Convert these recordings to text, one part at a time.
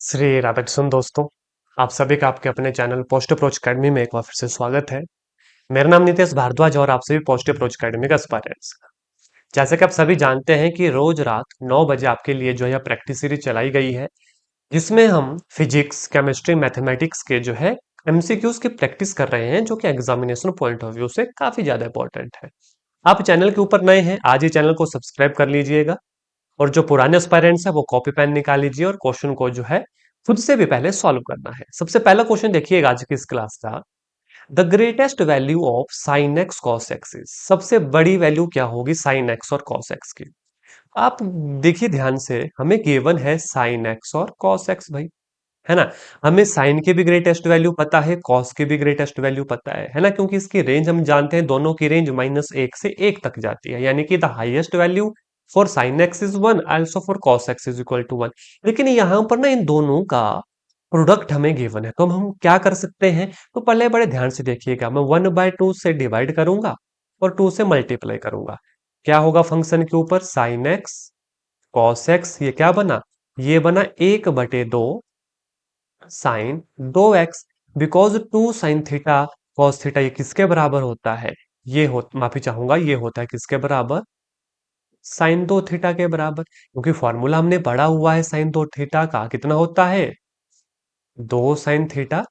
श्री राधाकृष्ण दोस्तों, आप सभी का आपके अपने चैनल पोस्ट अप्रोच अकेडमी में एक बार फिर से स्वागत है। मेरा नाम नितेश भारद्वाज और आप सभी पोस्ट अप्रोच अकेडमी का एस्पायरेंट्स। जैसे कि आप सभी जानते हैं कि रोज रात 9 बजे आपके लिए जो है प्रैक्टिस सीरीज चलाई गई है, जिसमें हम फिजिक्स, केमिस्ट्री, मैथमेटिक्स के जो है एमसीक्यूज की प्रैक्टिस कर रहे हैं, जो कि एग्जामिनेशन पॉइंट ऑफ व्यू से काफी ज्यादा इंपॉर्टेंट है। आप चैनल के ऊपर नए हैं, आज ही चैनल को सब्सक्राइब कर लीजिएगा और जो पुराने एस्पायरेंट्स है वो कॉपी पेन निकाल लीजिए और क्वेश्चन को जो है खुद से भी पहले सॉल्व करना है। सबसे पहला क्वेश्चन देखिएगा आज की इस क्लास का। The greatest value of sine x cos x is, सबसे बड़ी वैल्यू क्या होगी साइन एक्स और कॉस एक्स की। आप देखिए ध्यान से, हमें गिवन है साइन एक्स और कॉस एक्स भाई, है ना। हमें साइन की भी ग्रेटेस्ट वैल्यू पता है, कॉस की भी ग्रेटेस्ट वैल्यू पता है ना, क्योंकि इसकी रेंज हम जानते हैं, दोनों की रेंज -1 से 1 तक जाती है, यानी कि the highest value for sine x is 1, also for cos x is equal to 1। लेकिन यहां पर ना इन दोनों का प्रोडक्ट हमें गिवन है, तो हम क्या कर सकते हैं। तो पहले बड़े ध्यान से देखिएगा, मैं 1/2 से डिवाइड करूंगा और 2 से मल्टीप्लाई करूंगा। क्या होगा फंक्शन के ऊपर, साइन एक्स कॉस एक्स, ये क्या बना, ये बना 1/2 sine 2x, because 2 sine theta cos theta ये किसके बराबर होता है, ये हो माफी चाहूंगा, ये होता है किसके बराबर, साइन 2 थीटा के बराबर, क्योंकि फॉर्मूला हमने पढ़ा हुआ है साइन 2 थीटा का, कितना होता है 2 sine theta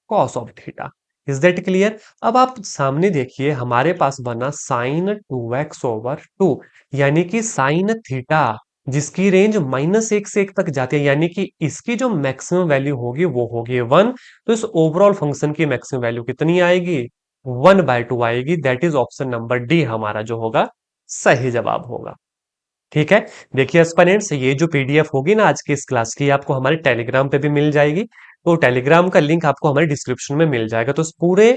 cos of theta. Is that clear. अब आप सामने देखिए, हमारे पास बना साइन 2x/2, यानी कि साइन थीटा जिसकी रेंज -1 से 1 तक जाती है, यानी कि इसकी जो मैक्सिमम वैल्यू होगी वो होगी 1। तो इस ओवरऑल फंक्शन की मैक्सिमम वैल्यू कितनी आएगी, 1/2 आएगी। That is option number D हमारा जो होगा सही जवाब होगा। ठीक है। देखिए एस्पिरेंट्स, ये जो पीडीएफ होगी ना आज की इस क्लास की, आपको हमारे टेलीग्राम पे भी मिल जाएगी। तो टेलीग्राम का लिंक आपको हमारे डिस्क्रिप्शन में मिल जाएगा, तो इस पूरे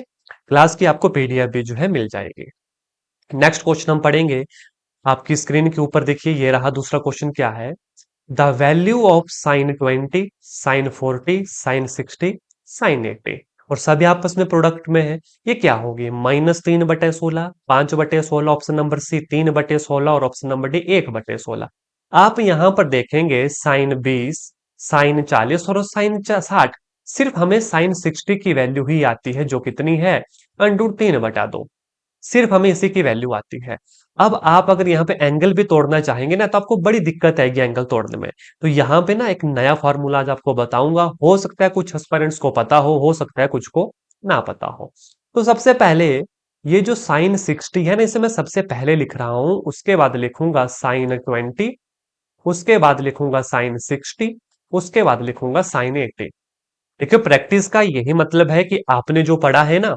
क्लास की आपको पीडीएफ भी जो है मिल जाएगी। नेक्स्ट क्वेश्चन हम पढ़ेंगे। आपकी स्क्रीन के ऊपर देखिए, ये रहा दूसरा क्वेश्चन, क्या है। The value of sine 20, sine 40, sine 60, sine 80, और सभी आपस में प्रोडक्ट में है, ये क्या होगी, -3/16, 5/16, ऑप्शन नंबर सी 3/16 और ऑप्शन नंबर डी 1/16। आप यहां पर देखेंगे साइन 20, साइन 40 और साइन 60, सिर्फ हमें साइन 60 की वैल्यू ही आती है, जो कितनी है, √3/2, सिर्फ हमें इसी की वैल्यू आती है। अब आप अगर यहाँ पे एंगल भी तोड़ना चाहेंगे ना, तो आपको बड़ी दिक्कत आएगी एंगल तोड़ने में। तो यहाँ पे ना एक नया फॉर्मूला आज आपको बताऊंगा, हो सकता है कुछ एस्पिरेंट्स को पता हो सकता है कुछ को ना पता हो। तो सबसे पहले ये जो साइन 60 है ना, इसे मैं सबसे पहले लिख रहा हूं, उसके बाद लिखूंगा साइन 20, उसके बाद लिखूंगा साइन 60, उसके बाद लिखूंगा साइन 80। देखिए प्रैक्टिस का यही मतलब है कि आपने जो पढ़ा है ना,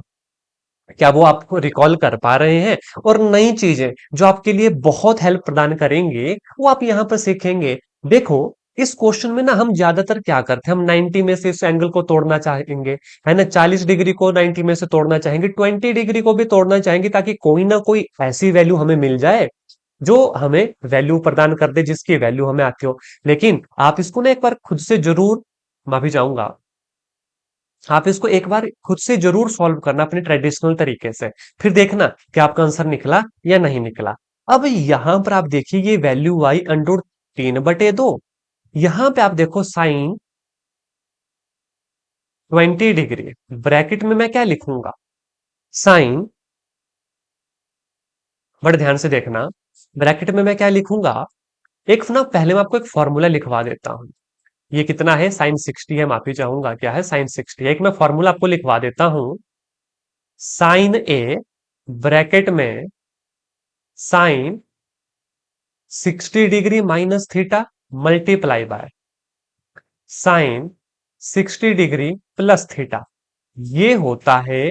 क्या वो आपको रिकॉल कर पा रहे हैं, और नई चीजें जो आपके लिए बहुत हेल्प प्रदान करेंगे वो आप यहां पर सीखेंगे। देखो इस क्वेश्चन में ना हम ज्यादातर क्या करते हैं, हम 90 में से इस एंगल को तोड़ना चाहेंगे, है ना, 40 डिग्री को 90 में से तोड़ना चाहेंगे, 20 डिग्री को भी तोड़ना चाहेंगे, ताकि कोई ना कोई ऐसी वैल्यू हमें मिल जाए जो हमें वैल्यू प्रदान कर दे, जिसकी वैल्यू हमें आती हो। लेकिन आप इसको ना एक बार खुद से जरूर, माफी चाहूंगा, आप इसको एक बार खुद से जरूर सॉल्व करना अपने ट्रेडिशनल तरीके से, फिर देखना कि आपका आंसर निकला या नहीं निकला। अब यहां पर आप देखिए, ये वैल्यू आई √3/2, यहां पे आप देखो साइन 20 डिग्री, ब्रैकेट में मैं क्या लिखूंगा, साइन, बड़े ध्यान से देखना, ब्रैकेट में मैं क्या लिखूंगा, एक ना पहले मैं आपको एक फॉर्मूला लिखवा देता हूं। ये कितना है, साइन 60 है, माफी चाहूंगा, क्या है, साइन 60 है। एक मैं फॉर्मूला आपको लिखवा देता हूं, साइन ए, ब्रैकेट में sine 60 degree minus theta multiply by sine 60 degree plus theta, ये होता है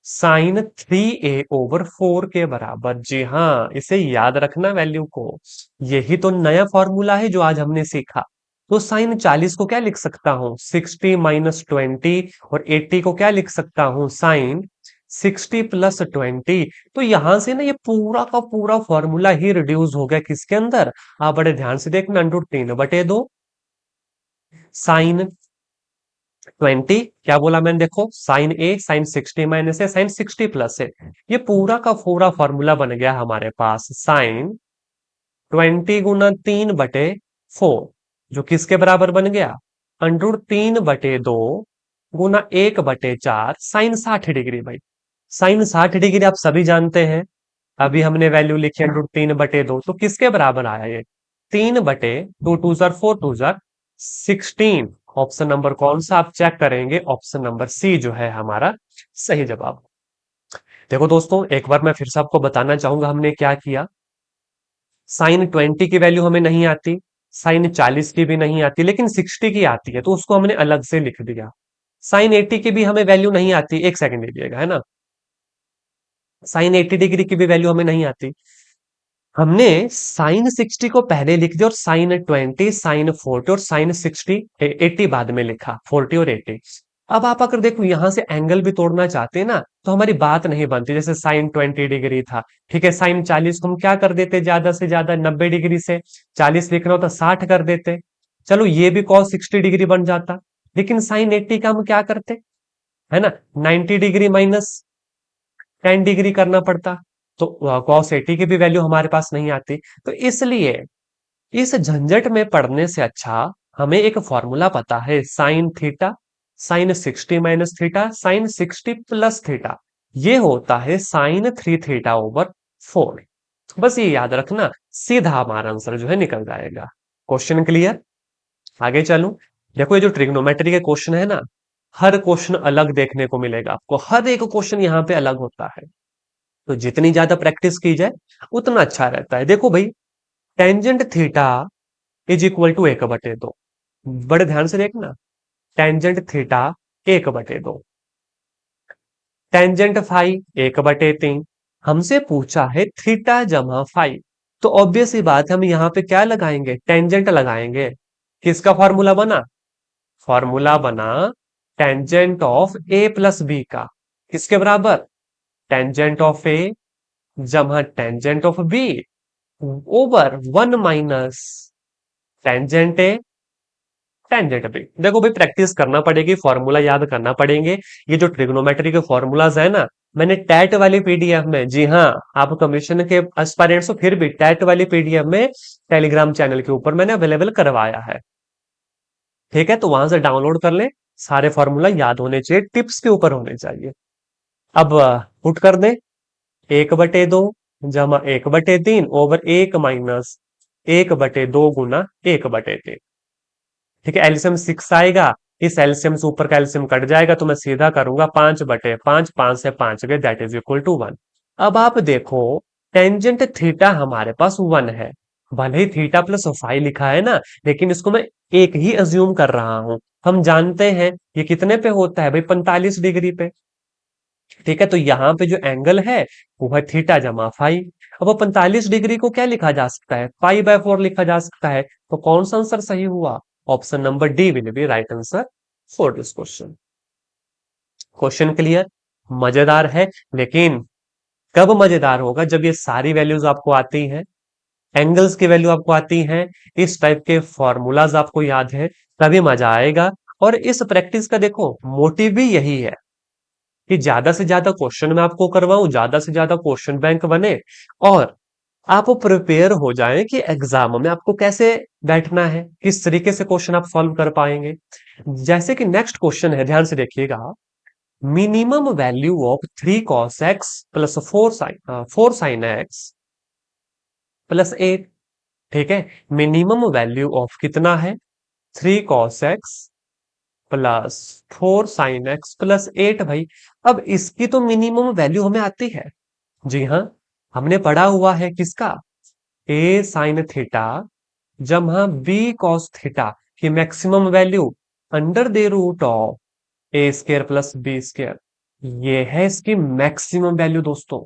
साइन 3a/4 के बराबर। जी हाँ, इसे याद रखना वैल्यू को, यही तो नया फॉर्मूला है जो आज हमने सीखा। तो साइन 40 को क्या लिख सकता हूं, 60 - 20, और 80 को क्या लिख सकता हूं, साइन 60 + 20। तो यहां से ना ये पूरा का पूरा फॉर्मूला ही रिड्यूस हो गया किसके अंदर, आप बड़े ध्यान से देखना, √3/2 साइन 20, क्या बोला मैंने, देखो साइन ए साइन 60 माइनस है साइन 60 प्लस है, ये पूरा का पूरा फॉर्मूला बन गया हमारे पास, साइन 20 × 3/4, जो किसके बराबर बन गया, √3/2 गुना 1/4 साइन 60 डिग्री भाई। साइन 60 डिग्री आप सभी जानते हैं, अभी हमने वैल्यू लिखी √3/2, तो किसके बराबर आया ये, 3/2 2 2 4 4 2 16। ऑप्शन नंबर कौन सा आप चेक करेंगे, ऑप्शन नंबर सी जो है हमारा सही जवाब। देखो दोस्तों, एक बार मैं फिर से आपको बताना चाहूंगा हमने क्या किया। साइन 20 की वैल्यू हमें नहीं आती, साइन 40 की भी नहीं आती, लेकिन 60 की आती है, तो उसको हमने अलग से लिख दिया। साइन 80 की भी हमें वैल्यू नहीं आती, एक सेकंड दीजिएगा, है ना, साइन 80 डिग्री की भी वैल्यू हमें नहीं आती। हमने साइन 60 को पहले लिख दिया, और साइन 20, साइन 40 और साइन 60 80 बाद में लिखा, 40 और 80। अब आप अगर देखो यहां से एंगल भी तोड़ना चाहते हैं ना, तो हमारी बात नहीं बनती। जैसे साइन 20 डिग्री था, ठीक है, साइन 40 को हम क्या कर देते, ज्यादा से ज्यादा 90 डिग्री से, 40 लिखना होता 60 कर देते, चलो ये भी कॉस 60 डिग्री बन जाता। लेकिन साइन 80 का हम क्या करते, है ना, 90 डिग्री माइनस 10 डिग्री करना पड़ता। तो कॉस 80 की भी वैल्यू हमारे पास नहीं आती। तो इसलिए इस झंझट में पढ़ने से अच्छा हमें एक फॉर्मूला पता है, sine theta, sine 60 - theta, sine 60 + theta, ये होता है sin 3 थीटा/4। बस ये याद रखना, सीधा हमारा आंसर जो है निकल जाएगा। क्वेश्चन क्लियर, आगे चलूं। देखो ये जो ट्रिग्नोमेट्री के क्वेश्चन है ना, हर क्वेश्चन अलग देखने को मिलेगा आपको, हर एक क्वेश्चन यहाँ पे अलग होता है। तो जितनी ज्यादा प्रैक्टिस की जाए उतना अच्छा रहता है। देखो भाई, टेंजेंट थीटा = 1/2, बड़े ध्यान से देखना, टेंजेंट थीटा 1/2, टेंजेंट फाई 1/3। हमसे पूछा है थीटा जमा फाई, तो ऑब्वियस ही बात है हम यहाँ पे क्या लगाएंगे, टेंजेंट लगाएंगे। किसका फॉर्मूला बना, फॉर्मूला बना tangent of A plus B का, किसके बराबर, टेंजेंट ऑफ ए जमा tangent of B over 1 - tangent A tangent B. देखो भाई, प्रैक्टिस करना पड़ेगी, फॉर्मूला याद करना पड़ेंगे। ये जो ट्रिग्नोमेट्री के फॉर्मूलाज है ना, मैंने टैट वाली पीडीएफ में, जी हाँ, आप कमीशन के एस्पायरेंट्स हो फिर भी टैट वाली पीडीएफ में टेलीग्राम चैनल के ऊपर मैंने अवेलेबल करवाया है, ठीक है, तो वहां से डाउनलोड कर ले। सारे फॉर्मूला याद होने चाहिए, टिप्स के ऊपर होने चाहिए। अब पुट कर दे, 1/2 जमा 1/3 ओवर 1 - 1/2 गुना 1/3। ठीक है, एलसीएम 6 आएगा, इस एलसीएम से ऊपर का एलसीएम कट जाएगा, तो मैं सीधा करूंगा 5/5, 5 से 5 गए, दैट इज इक्वल टू 1। अब आप देखो, टेंजेंट थीटा हमारे पास 1 है, भले ही थीटा प्लस फाई लिखा है ना, लेकिन इसको मैं एक ही अज्यूम कर रहा हूं। हम जानते हैं ये कितने पे होता है भाई, 45 डिग्री पे। ठीक है, तो यहां पे जो एंगल है वो है थीटा जमा फाई। अब वो 45 डिग्री को क्या लिखा जा सकता है, पाई/4 लिखा जा सकता है। तो कौन सा आंसर सही हुआ, option number D will be right answer for this question. Question clear, मजेदार है, लेकिन कब मजेदार होगा, जब ये सारी वैल्यूज आपको आती हैं, एंगल्स की वैल्यू आपको आती हैं, इस टाइप के फॉर्मूलाज आपको याद है, तभी मजा आएगा। और इस प्रैक्टिस का देखो मोटिव भी यही है कि ज्यादा से ज्यादा क्वेश्चन मैं आपको करवाऊं, ज्यादा से ज्यादा क्वेश्चन बैंक बने, और आप प्रिपेयर हो जाएं कि एग्जाम में आपको कैसे बैठना है, किस तरीके से क्वेश्चन आप सॉल्व कर पाएंगे। जैसे कि नेक्स्ट क्वेश्चन है, ध्यान से देखिएगा, minimum value of 3 cos x plus 4 sin x + 8। ठीक है, मिनिमम वैल्यू ऑफ कितना है, 3 cos x plus 4 sin x + 8 भाई। अब इसकी तो मिनिमम वैल्यू हमें आती है, जी हाँ, हमने पढ़ा हुआ है किसका, ए साइन थीटा जमा बी कॉस थीटा की मैक्सिमम वैल्यू √a² + b²। ये है इसकी मैक्सिमम वैल्यू दोस्तों,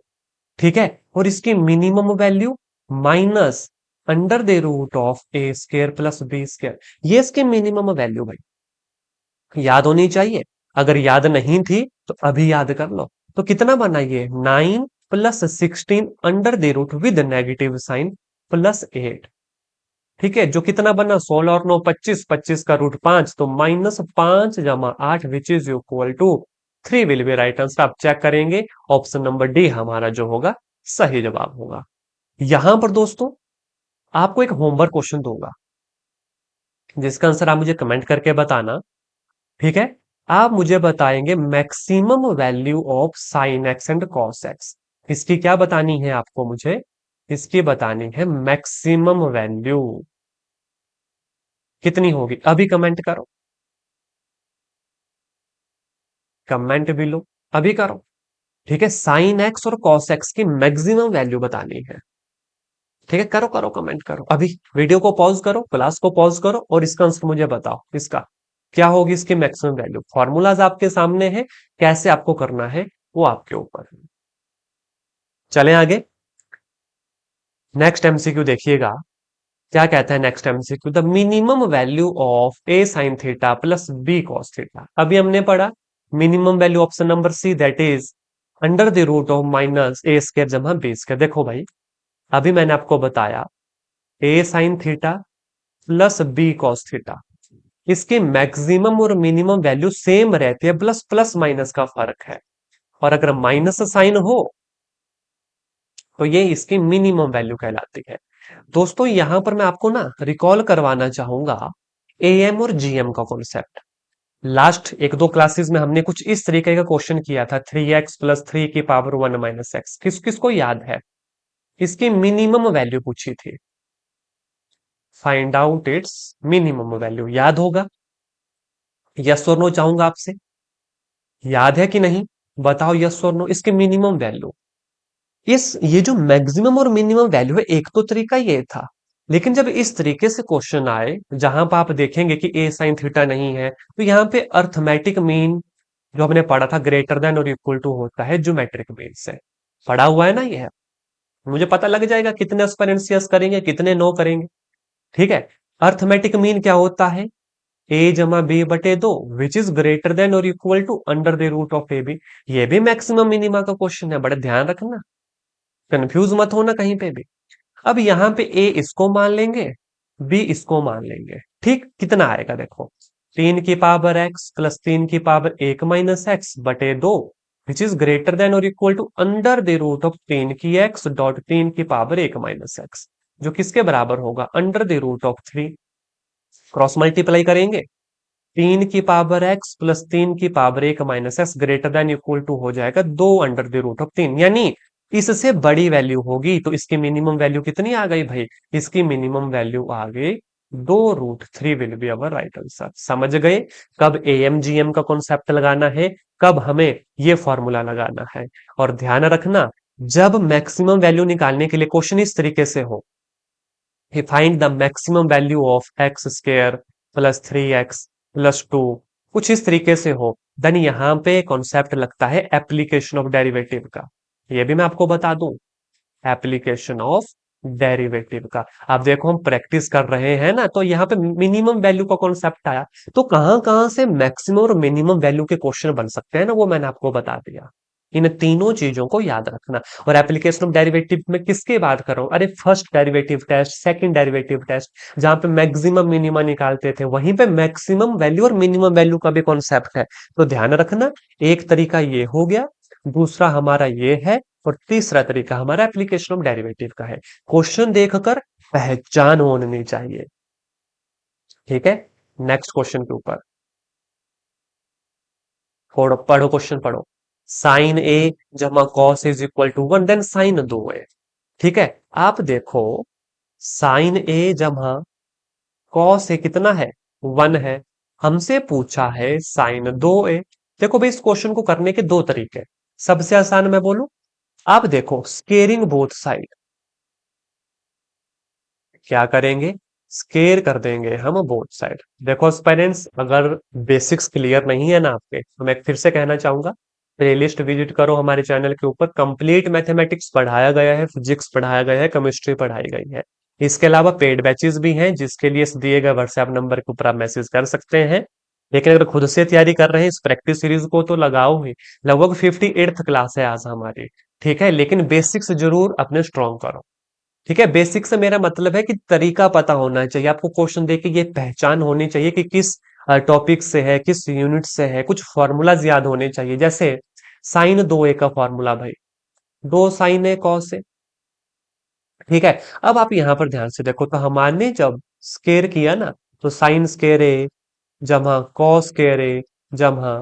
ठीक है, और इसकी मिनिमम वैल्यू -√a² + b²। ये इसकी मिनिमम वैल्यू भाई याद होनी चाहिए। अगर याद नहीं थी तो अभी याद कर लो। तो कितना बना ये, 9 + 16 under the root with negative sign +8। ठीक है, जो कितना बना, 16 और 9 25, 25 का रूट 5, तो -5 जमा 8 which is equal to 3 will be right answer. आप चेक करेंगे, ऑप्शन नंबर डी हमारा जो होगा सही जवाब होगा। यहां पर दोस्तों आपको एक होमवर्क क्वेश्चन दूंगा, जिसका आंसर आप मुझे कमेंट करके बताना। ठीक है। आप मुझे बताएंगे maximum value of sine x and cos x. इसकी क्या बतानी है आपको मुझे? इसकी बतानी है मैक्सिमम वैल्यू कितनी होगी, अभी कमेंट करो। कमेंट भी लो, अभी करो। ठीक है, साइन एक्स और कॉस एक्स की मैक्सिमम वैल्यू बतानी है। ठीक है, करो करो कमेंट करो अभी। वीडियो को पॉज करो, क्लास को पॉज करो और इसका आंसर मुझे बताओ। इसका क्या होगी, इसकी मैक्सिमम वैल्यू? फॉर्मूलाज आपके सामने है, कैसे आपको करना है वो आपके ऊपर है। चलें आगे। नेक्स्ट एमसीक्यू देखिएगा, क्या कहता है next MCQ. The minimum value of a sine theta plus b cos theta. अभी हमने पढ़ा minimum value option number C, that is under the root of minus a square जमा बी स्क्वायर। देखो भाई, अभी मैंने आपको बताया a sine theta plus b cos theta, इसकी मैक्सिमम और मिनिमम वैल्यू सेम रहती है, प्लस प्लस माइनस का फर्क है। और अगर माइनस साइन हो तो ये इसकी मिनिमम वैल्यू कहलाती है। दोस्तों यहां पर मैं आपको ना रिकॉल करवाना चाहूंगा एएम और जीएम का कॉन्सेप्ट। लास्ट एक दो क्लासेस में हमने कुछ इस तरीके का क्वेश्चन किया था, 3x+3 की पावर 1 - x। किस किसको याद है? इसकी मिनिमम वैल्यू पूछी थी। Find out it's minimum value, याद होगा? यस और नो चाहूंगा आपसे, याद है कि नहीं? बताओ यस और नो, इसकी मिनिमम वैल्यू। इस ये जो मैक्सिमम और मिनिमम वैल्यू है, एक तो तरीका ये था, लेकिन जब इस तरीके से क्वेश्चन आए जहां पर आप देखेंगे कि ए साइन थीटा नहीं है, तो यहाँ पे अर्थमेटिक मीन जो हमने पढ़ा था ग्रेटर देन और इक्वल टू होता है ज्योमेट्रिक मीन से। पढ़ा हुआ है ना ये? मुझे पता लग जाएगा कितने एस्पिरेंट्स यस करेंगे कितने नो करेंगे। ठीक है। अर्थमेटिक मीन क्या होता है? ए जमा बी बटे दो, विच इज ग्रेटर देन और equal to under the root of A B. ये भी मैक्सिमम मिनिमा का क्वेश्चन है, बड़े ध्यान रखना, कंफ्यूज मत होना कहीं पे भी। अब यहां पे ए इसको मान लेंगे, बी इसको मान लेंगे। ठीक, कितना आएगा देखो, 3 की पावर x+3 की पावर 1 - x बटे दो, विच इज ग्रेटर देन और equal to under the root of 3 की x डॉट 3 की पावर 1 - x, जो किसके बराबर होगा, under the root of 3। Cross multiply करेंगे, 3 की पावर x+3 की power 1 - x greater than equal to हो जाएगा 2 अंडर द रूट ऑफ 3, यानी इससे बड़ी वैल्यू होगी तो इसकी मिनिमम वैल्यू कितनी आ गई भाई? इसकी मिनिमम वैल्यू आ गई 2√3 will be our right answer. समझ गए कब एएमजीएम का कॉन्सेप्ट लगाना है, कब हमें ये फॉर्मूला लगाना है। और ध्यान रखना, जब मैक्सिमम वैल्यू निकालने के लिए क्वेश्चन इस तरीके से हो, find the maximum value of x² + 3x + 2, कुछ इस तरीके से हो, देन यहां पे कॉन्सेप्ट लगता है एप्लीकेशन ऑफ डेरिवेटिव का। ये भी मैं आपको बता दूं, एप्लीकेशन ऑफ डेरिवेटिव का। अब देखो हम प्रैक्टिस कर रहे हैं ना, तो यहाँ पे मिनिमम वैल्यू का कॉन्सेप्ट आया, तो कहां कहां से मैक्सिमम और मिनिमम वैल्यू के क्वेश्चन बन सकते हैं ना, वो मैंने आपको बता दिया। इन तीनों चीजों को याद रखना। और एप्लीकेशन ऑफ डेरिवेटिव में किसके बात कर रहा हूं? अरे first derivative test, second derivative test, जहां पे मैक्सिमम मिनिमम निकालते थे, वहीं पे मैक्सिमम वैल्यू और मिनिमम वैल्यू का भी कॉन्सेप्ट है। तो ध्यान रखना, एक तरीका ये हो गया, दूसरा हमारा ये है, और तीसरा तरीका हमारा एप्लीकेशन ऑफ डेरिवेटिव का है। क्वेश्चन देखकर पहचान होनी चाहिए। ठीक है, नेक्स्ट क्वेश्चन के ऊपर पढ़ो पढ़ो, क्वेश्चन पढ़ो। साइन ए जमा cos is equal to 1, then sine 2a। ठीक है, आप देखो, साइन ए जमा कॉस ए कितना है, 1 है। हमसे पूछा है साइन 2a। देखो भाई, इस क्वेश्चन को करने के दो तरीके। सबसे आसान मैं बोलूं, आप देखो स्केयरिंग बोथ साइड, क्या करेंगे, स्केयर कर देंगे हम बोथ साइड। देखो पेरेंट्स, अगर बेसिक्स क्लियर नहीं है ना आपके, तो मैं फिर से कहना चाहूंगा, प्लेलिस्ट विजिट करो हमारे चैनल के ऊपर। कंप्लीट मैथमेटिक्स पढ़ाया गया है, फिजिक्स पढ़ाया गया है, केमिस्ट्री पढ़ाई गई है। इसके अलावा पेड बैचेस भी हैं, जिसके लिए इस दिए गए व्हाट्सएप नंबर के ऊपर आप मैसेज कर सकते हैं। लेकिन अगर खुद से तैयारी कर रहे हैं इस प्रैक्टिस सीरीज को, तो लगाओ ही। लगभग 58th क्लास है आज हमारी। ठीक है, लेकिन बेसिक्स जरूर अपने स्ट्रॉन्ग करो। ठीक है, बेसिक से मेरा मतलब है कि तरीका पता होना चाहिए आपको, क्वेश्चन देख के ये पहचान होनी चाहिए कि किस टॉपिक से है, किस यूनिट से है। कुछ फॉर्मूलाज याद होने चाहिए, जैसे साइन 2a का फॉर्मूला भाई, 2 sin a cos a। ठीक है, अब आप यहां पर ध्यान से देखो, तो हमारे जब स्केयर किया ना, तो साइन स्क्वायर ए जमा कॉस स्क्वायर ए जमा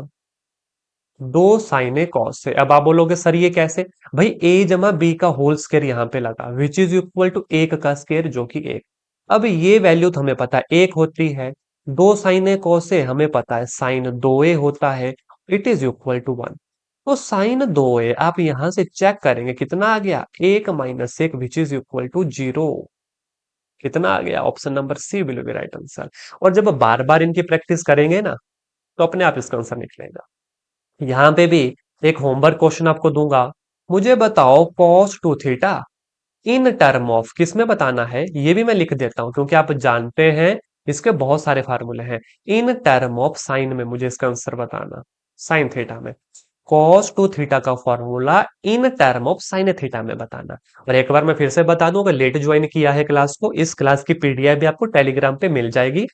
दो साइन ए कॉस है। अब आप बोलोगे सर ये कैसे? भाई ए जमा बी का होल स्क्वायर यहां पे लगा विच इज इक्वल टू एक का स्क्वायर जो कि एक। अब ये वैल्यू तो हमें पता है एक होती है, दो साइन ए कॉस ए हमें पता है साइन दो ए होता है, it is equal to one. तो साइन दो ए आप यहां से चेक करेंगे कितना आ गया, एक माइनस एक which is equal to zero. कितना आ गया? Option number C will be right answer. और जब बार बार इनकी प्रैक्टिस करेंगे ना तो अपने आप इसका आंसर निकलेगा। यहां पे भी एक होमवर्क क्वेश्चन आपको दूंगा, मुझे बताओ cos two theta in term of, किसमें बताना है ये भी मैं लिख देता हूं क्योंकि आप जानते हैं इसके बहुत सारे फार्मूले हैं। इन टर्म ऑफ साइन में मुझे इसका आंसर बताना, साइन थीटा में कॉस टू थीटा का formula in term of sine theta में बताना। और एक बार मैं फिर से बता दूं, अगर लेट ज्वाइन किया है क्लास को, इस क्लास की पीडीएफ भी आपको टेलीग्राम पे मिल जाएगी।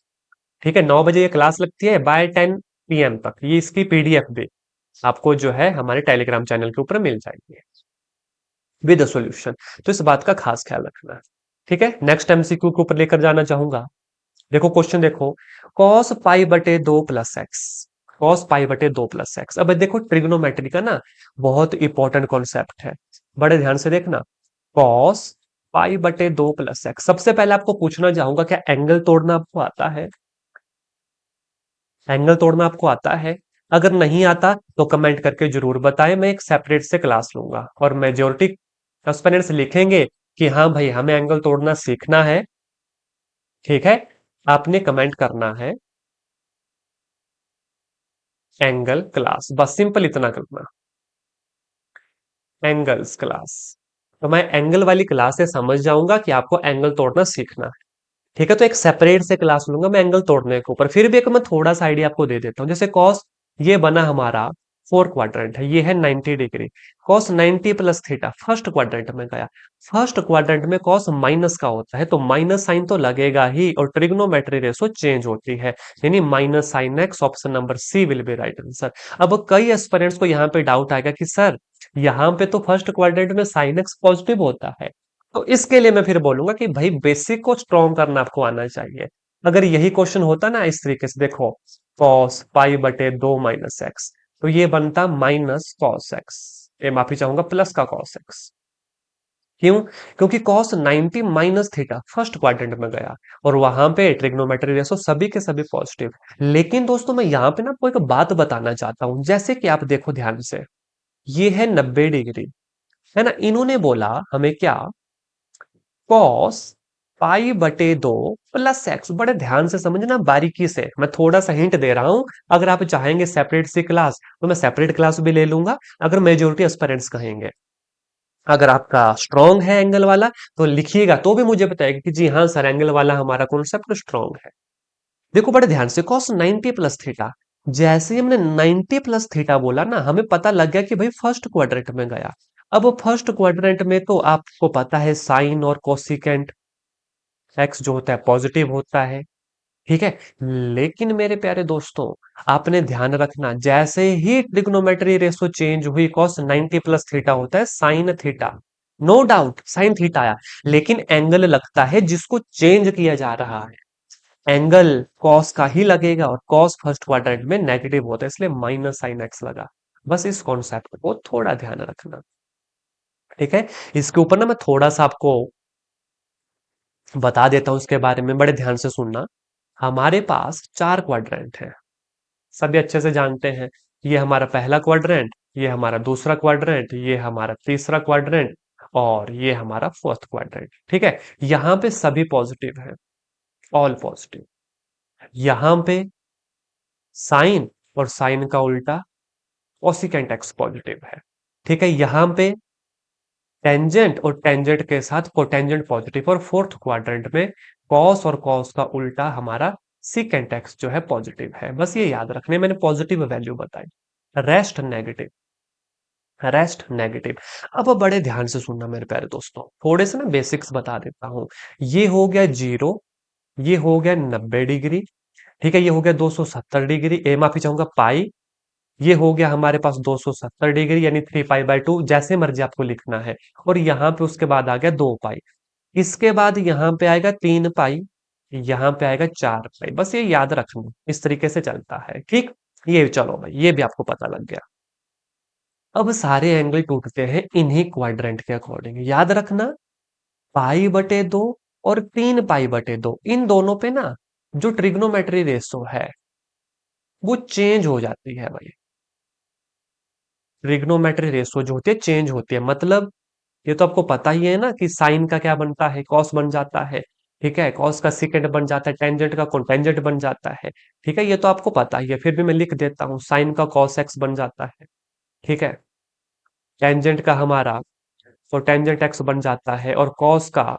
ठीक है, 9 बजे ये क्लास लगती है, बाय 10 PM तक ये इसकी पीडीएफ भी आपको जो है हमारे टेलीग्राम चैनल के ऊपर मिल जाएगी विद सॉल्यूशन। तो इस बात का खास ख्याल रखना है। ठीक है, नेक्स्ट एमसीक्यू के ऊपर लेकर जाना चाहूंगा। देखो क्वेश्चन देखो, कॉस पाई बटे दो प्लस एक्स, कॉस पाई बटे दो प्लस एक्स। अब देखो ट्रिग्नोमेट्री का ना बहुत इंपॉर्टेंट कॉन्सेप्ट है, बड़े ध्यान से देखना। कॉस पाई बटे दो प्लस एक्स, सबसे पहले आपको पूछना चाहूंगा क्या एंगल तोड़ना आपको आता है? एंगल तोड़ना आपको आता है? अगर नहीं आता तो कमेंट करके जरूर बताएं, मैं एक सेपरेट से क्लास लूंगा और मेजोरिटी एस्पिरेंट्स लिखेंगे कि हाँ भाई हमें एंगल तोड़ना सीखना है। ठीक है, आपने कमेंट करना है एंगल क्लास, बस सिंपल इतना करना, एंगल्स क्लास। तो मैं एंगल वाली क्लास से समझ जाऊंगा कि आपको एंगल तोड़ना सीखना है। ठीक है, तो एक सेपरेट से क्लास लूंगा मैं एंगल तोड़ने के ऊपर। फिर भी एक मैं थोड़ा सा आइडिया आपको दे देता हूँ। जैसे कॉस ये बना हमारा फोर क्वाड्रेंट है, ये है 90 degree. Cos 90 plus theta first quadrant में गया, फर्स्ट क्वाड्रेंट में कॉस माइनस का होता है तो माइनस साइन तो लगेगा ही, और ट्रिग्नोमेट्री रेशो चेंज होती है, यानी minus sine x. Option number C will be right answer. अब कई एस्पिरेंट्स को यहाँ पे डाउट आएगा कि सर यहाँ पे तो फर्स्ट क्वाड्रेंट में साइन एक्स पॉजिटिव होता है। तो इसके लिए मैं फिर बोलूंगा कि भाई बेसिक को स्ट्रॉन्ग करना आपको आना चाहिए। अगर यही क्वेश्चन होता ना इस तरीके से, देखो कॉस पाई बटे दो माइनस एक्स, तो ये बनता माइनस कॉस एक्स, ये माफी चाहूंगा प्लस का कॉस एक्स। क्यों? क्योंकि cos 90 minus theta first quadrant में गया और वहां पे ट्रिग्नोमेट्री रेशो सभी के सभी पॉजिटिव। लेकिन दोस्तों मैं यहाँ पे ना आपको एक बात बताना चाहता हूं, जैसे कि आप देखो ध्यान से, ये है 90 डिग्री, है ना। इन्होंने बोला हमें क्या, कॉस पाई बटे दो प्लस एक्स। बड़े ध्यान से समझना बारीकी से, मैं थोड़ा सा हिंट दे रहा हूं। अगर आप चाहेंगे सेपरेट सी क्लास तो मैं सेपरेट क्लास भी ले लूंगा, अगर मेजोरिटी एस्पिरेंट्स कहेंगे। अगर आपका स्ट्रॉन्ग है एंगल वाला तो लिखिएगा, तो भी मुझे बताएगा कि जी हाँ सर एंगल वाला हमारा कॉन्सेप्ट स्ट्रॉन्ग है। देखो बड़े ध्यान से, कॉस 90 प्लस थीटा, जैसे ही हमने 90 प्लस थीटा बोला ना हमें पता लग गया कि भाई फर्स्ट क्वाड्रेंट में गया। अब फर्स्ट क्वाड्रेंट में तो आपको पता है साइन और कोसिकेंट एक्स जो होता है पॉजिटिव होता है। ठीक है, लेकिन मेरे प्यारे दोस्तों आपने ध्यान रखना, जैसे ही ट्रिग्नोमेट्री रेशो चेंज हुई कॉस 90 प्लस थीटा होता है sine theta, no doubt sine theta आया, लेकिन एंगल लगता है जिसको चेंज किया जा रहा है, एंगल कॉस का ही लगेगा और कॉस फर्स्ट क्वाड्रेंट में नेगेटिव होता है इसलिए माइनस साइन एक्स लगा। बस इस कॉन्सेप्ट को थोड़ा ध्यान रखना। ठीक है, इसके ऊपर ना मैं थोड़ा सा आपको बता देता हूं इसके बारे में, बड़े ध्यान से सुनना। हमारे पास चार क्वाड्रेंट है, सभी अच्छे से जानते हैं। ये हमारा पहला क्वाड्रेंट, ये हमारा दूसरा क्वाड्रेंट, ये हमारा तीसरा क्वाड्रेंट और ये हमारा फोर्थ क्वाड्रेंट। ठीक है, यहां पे सभी पॉजिटिव है, ऑल पॉजिटिव। यहां पे साइन और साइन का उल्टा कोसिकेंट एक्स पॉजिटिव है। ठीक है, यहां पे टेंजेंट और टेंजेंट के साथ कोटेंजेंट पॉजिटिव, और फोर्थ क्वाड्रेंट में कॉस और कॉस का उल्टा हमारा सिकेंट एक्स जो है पॉजिटिव है। बस ये याद रखने, मैंने पॉजिटिव वैल्यू बताई, रेस्ट नेगेटिव, रेस्ट नेगेटिव। अब बड़े ध्यान से सुनना मेरे प्यारे दोस्तों, थोड़े से ना बेसिक्स बता देता हूं। ये हो गया जीरो, ये हो गया 90 डिग्री, ठीक है, ये हो गया 270 डिग्री, ए माफी चाहूंगा पाई, ये हो गया हमारे पास 270 डिग्री यानी 3 पाई/2, जैसे मर्जी आपको लिखना है। और यहाँ पे उसके बाद आ गया 2 पाई, इसके बाद यहाँ पे आएगा 3 पाई, यहाँ पे आएगा 4 पाई। बस ये याद रखना, इस तरीके से चलता है। ठीक, ये चलो भाई, ये भी आपको पता लग गया। अब सारे एंगल टूटते हैं इन्हीं क्वाड्रेंट के अकॉर्डिंग, याद रखना। पाई/2 और 3 पाई/2, इन दोनों पे ना जो ट्रिग्नोमेट्री रेशो है वो चेंज हो जाती है भाई। ट्रिग्नोमेट्री रेशो जो होती है चेंज होती है, मतलब ये तो आपको पता ही है ना कि साइन का क्या बनता है, कॉस बन जाता है। ठीक है, कॉस का सिकेंड बन जाता है, टेंजेंट का कोटेंजेंट बन जाता है। ठीक है, ये तो आपको पता ही है, फिर भी मैं लिख देता हूँ, साइन का कॉस एक्स बन जाता है। ठीक है, टेंजेंट का हमारा कोटेंजेंट एक्स बन जाता है, और कॉस का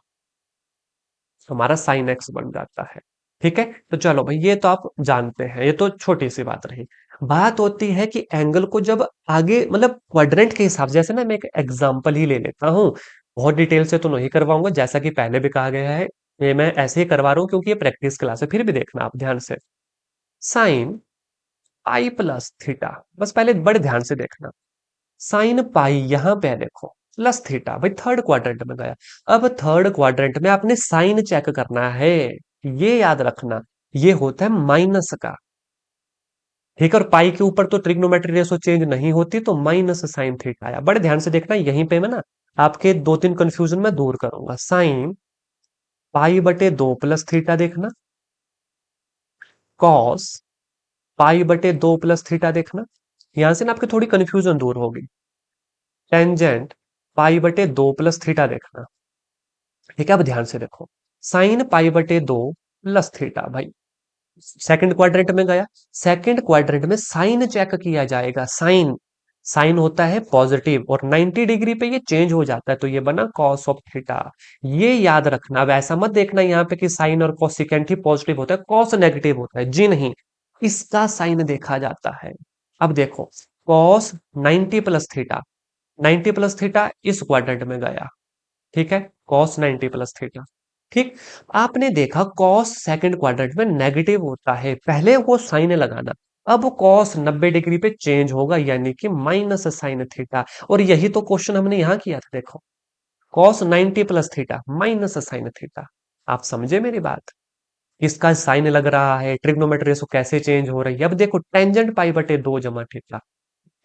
हमारा साइन एक्स बन जाता है। ठीक है, तो चलो भाई, ये तो आप जानते हैं, ये तो छोटी सी बात रही। बात होती है कि एंगल को जब आगे, मतलब क्वाड्रेंट के हिसाब से, जैसे ना मैं एक एग्जांपल ही ले लेता हूँ, बहुत डिटेल से तो नहीं करवाऊंगा, जैसा कि पहले भी कहा गया है, ये मैं ऐसे ही करवा रहा हूँ क्योंकि ये प्रैक्टिस क्लास है, फिर भी देखना आप ध्यान से। साइन पाई+थीटा, बस पहले बड़े ध्यान से देखना। साइन पाई यहां पे है देखो, प्लस थीटा, भाई थर्ड क्वाड्रेंट में गया। अब थर्ड क्वाड्रेंट में आपने साइन चेक करना है, ये याद रखना, ये होता है माइनस का। ठीक है, और पाई के ऊपर तो ट्रिग्नोमेट्री रेशो चेंज नहीं होती, तो माइनस साइन थीटा आया। बड़े ध्यान से देखना, यहीं पे मैं ना आपके 2-3 कंफ्यूजन में दूर करूंगा। साइन पाई/2 प्लस थीटा देखना, कॉस पाई/2 प्लस थीटा देखना, यहां से ना आपकी थोड़ी कंफ्यूजन दूर होगी। टेंजेंट पाई/2 प्लस थीटा देखना। ठीक है, अब ध्यान से देखो, साइन पाई/2 प्लस थीटा भाई, सेकंड क्वाड्रेंट में गया। सेकंड क्वाड्रेंट में साइन चेक किया जाएगा, साइन, साइन होता है पॉजिटिव, और 90 डिग्री पे ये चेंज हो जाता है, तो ये बना कॉस ऑफ थीटा। ये याद रखना। अब ऐसा मत देखना यहाँ पे कि साइन और कॉस सेकेंड ही पॉजिटिव होता है, कॉस नेगेटिव होता है, जी नहीं, इसका साइन देखा जाता है। अब देखो, कॉस 90+थीटा, 90+थीटा इस क्वाड्रेंट में गया। ठीक है, कॉस 90+थीटा। ठीक, आपने देखा कॉस सेकंड क्वाड्रेंट में नेगेटिव होता है, पहले वो साइन लगाना। अब कॉस 90 डिग्री पे चेंज होगा, यानी कि माइनस साइन थीटा। और यही तो क्वेश्चन हमने यहां किया था, देखो, कॉस 90+थीटा माइनस साइन थीटा। आप समझे मेरी बात? इसका साइन लग रहा है, ट्रिग्नोमेट्री रेशो कैसे चेंज हो रही है। अब देखो, टेंजेंट पाई/2 जमा थीटा,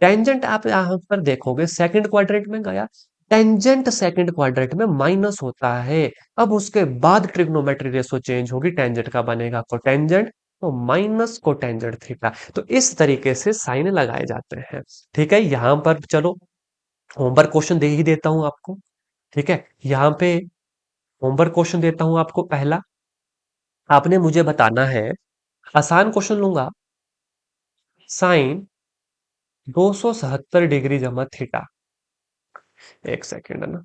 टेंजेंट आप यहां पर देखोगे सेकंड क्वाड्रेंट में गया, टेंजेंट सेकंड क्वाड्रेंट में माइनस होता है। अब उसके बाद ट्रिग्नोमेट्री रेशो चेंज होगी, टेंजेंट का बनेगा कोटेंजेंट, तो माइनस कोटेंजेंट थीटा। तो इस तरीके से साइन लगाए जाते हैं। ठीक है, यहां पर चलो होमवर्क क्वेश्चन दे ही देता हूं आपको। ठीक है, यहाँ पे होमवर्क क्वेश्चन देता हूं आपको। पहला आपने मुझे बताना है, आसान क्वेश्चन लूंगा, साइन 277 डिग्री जमा थीटा। एक सेकेंड है ना,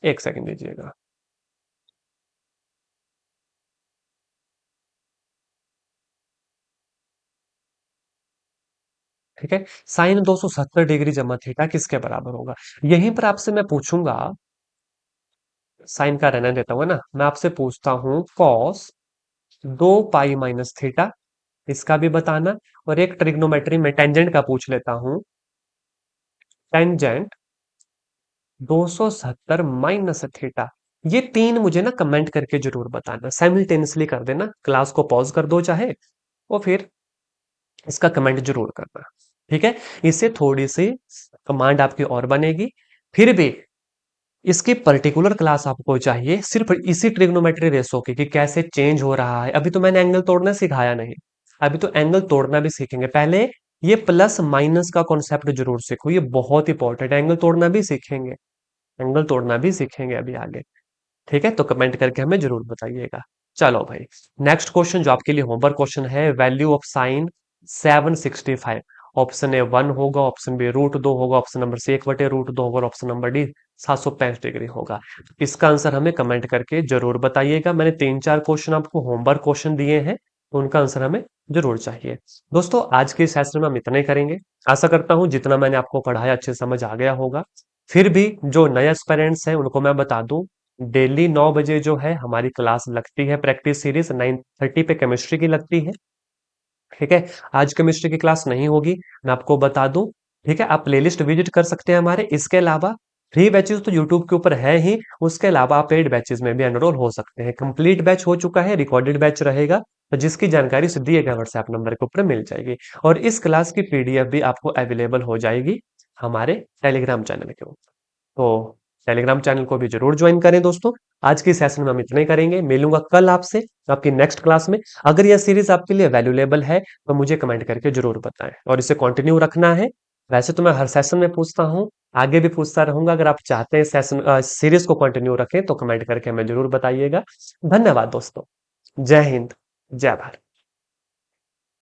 एक सेकंड दीजिएगा। ठीक है, साइन 270 डिग्री जमा थीटा किसके बराबर होगा। यहीं पर आपसे मैं पूछूंगा, साइन का रहने देता हूँ ना, मैं आपसे पूछता हूँ कॉस 2 पाई-थीटा, इसका भी बताना। और एक ट्रिग्नोमेट्री में टेंजेंट का पूछ लेता हूँ, टेंजेंट 270 - थीटा। ये तीन मुझे ना कमेंट करके जरूर बताना, साइमल्टेनियसली कर देना, क्लास को पॉज कर दो चाहे, और फिर इसका कमेंट जरूर करना। ठीक है, इससे थोड़ी सी कमांड आपकी और बनेगी। फिर भी इसकी पर्टिकुलर क्लास आपको चाहिए सिर्फ इसी ट्रिग्नोमेट्री रेशो की, कि कैसे चेंज हो रहा है। अभी तो मैंने एंगल तोड़ना सिखाया नहीं, अभी तो एंगल तोड़ना भी सीखेंगे। पहले ये प्लस माइनस का कॉन्सेप्ट जरूर सीखो, ये बहुत इंपॉर्टेंट है। एंगल तोड़ना भी सीखेंगे, एंगल तोड़ना भी सीखेंगे अभी आगे। ठीक है, तो कमेंट करके हमें जरूर बताइएगा। चलो भाई, नेक्स्ट क्वेश्चन जो आपके लिए होमवर्क क्वेश्चन है, value of sign 765। Option A 1 होगा, ऑप्शन बी √2 होगा, ऑप्शन नंबर सी 1/√2 होगा, और ऑप्शन नंबर डी 765 डिग्री होगा। इसका आंसर हमें कमेंट करके जरूर बताइएगा। मैंने 3-4 क्वेश्चन आपको होमवर्क क्वेश्चन दिए हैं, तो उनका आंसर हमें जरूर चाहिए। दोस्तों, आज के सेशन में हम इतना ही करेंगे। आशा करता हूं जितना मैंने आपको पढ़ाया अच्छे समझ आ गया होगा। फिर भी जो नए एस्पिरेंट्स हैं उनको मैं बता दूं, डेली 9 बजे जो है हमारी क्लास लगती है, प्रैक्टिस सीरीज 9:30 पे केमिस्ट्री की लगती है। ठीक है, आज केमिस्ट्री की क्लास नहीं होगी, मैं आपको बता दूं। ठीक है, आप प्लेलिस्ट विजिट कर सकते हैं हमारे। इसके अलावा फ्री बैचेस तो यूट्यूब के ऊपर है ही, उसके अलावा आप पेड बैचेस में भी एनरोल हो सकते हैं। कंप्लीट बैच हो चुका है, रिकॉर्डेड बैच रहेगा, तो जिसकी जानकारी से दिए गए व्हाट्सएप नंबर के ऊपर मिल जाएगी। और इस क्लास की पीडीएफ भी आपको अवेलेबल हो जाएगी हमारे टेलीग्राम चैनल के ऊपर। तो टेलीग्राम चैनल को भी जरूर ज्वाइन करें दोस्तों। आज की सेशन में हम इतना ही करेंगे, मिलूंगा कल आपसे आपकी नेक्स्ट क्लास में। अगर यह सीरीज आपके लिए वैल्यूएबल है तो मुझे कमेंट करके जरूर बताएं, और इसे कंटिन्यू रखना है। वैसे तो मैं हर सेशन में पूछता हूँ, आगे भी पूछता रहूंगा। अगर आप चाहते हैं सेशन सीरीज को कंटिन्यू रखें तो कमेंट करके हमें जरूर बताइएगा। धन्यवाद दोस्तों। जय हिंद, जय भारत।